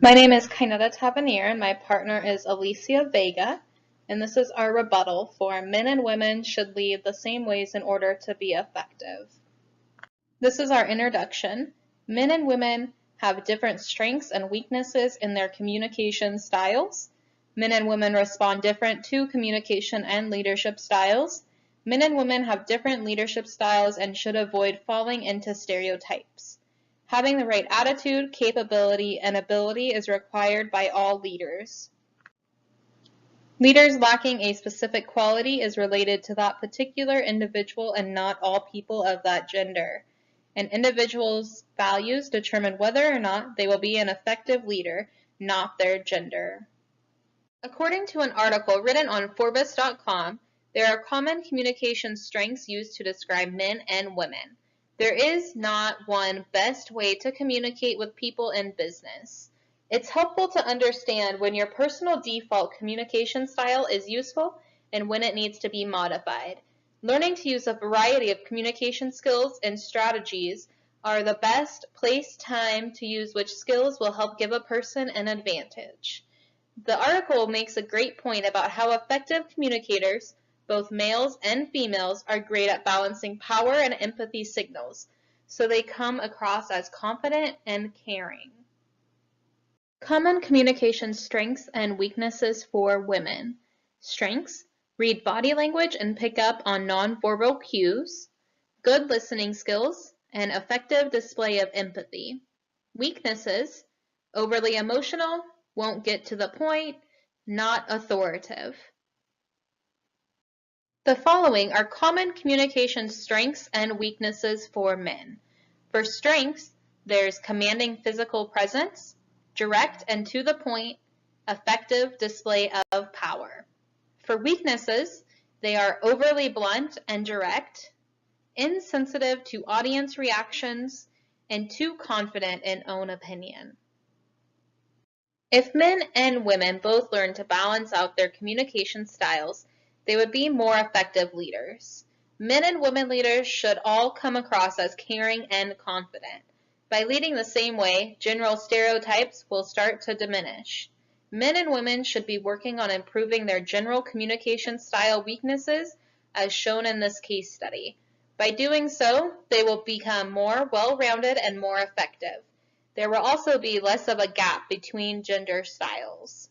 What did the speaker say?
My name is Kainetta Tavernier and my partner is Alicia Vega, and this is our rebuttal for men and women should lead the same ways in order to be effective. This is our introduction. Men and women have different strengths and weaknesses in their communication styles. Men and women respond different to communication and leadership styles. Men and women have different leadership styles and should avoid falling into stereotypes. Having the right attitude, capability, and ability is required by all leaders. Leaders lacking a specific quality is related to that particular individual and not all people of that gender. An individual's values determine whether or not they will be an effective leader, not their gender. According to an article written on Forbes.com, there are common communication strengths used to describe men and women. There is not one best way to communicate with people in business. It's helpful to understand when your personal default communication style is useful and when it needs to be modified. Learning to use a variety of communication skills and strategies are the best place time to use which skills will help give a person an advantage. The article makes a great point about how effective communicators, both males and females, are great at balancing power and empathy signals, so they come across as confident and caring. Common communication strengths and weaknesses for women. Strengths: read body language and pick up on nonverbal cues, good listening skills, and effective display of empathy. Weaknesses: overly emotional, won't get to the point, not authoritative. The following are common communication strengths and weaknesses for men. For strengths, there's commanding physical presence, direct and to the point, effective display of power. For weaknesses, they are overly blunt and direct, insensitive to audience reactions, and too confident in own opinion. If men and women both learn to balance out their communication styles, they would be more effective leaders. Men and women leaders should all come across as caring and confident. By leading the same way, general stereotypes will start to diminish. Men and women should be working on improving their general communication style weaknesses as shown in this case study. By doing so, they will become more well-rounded and more effective. There will also be less of a gap between gender styles.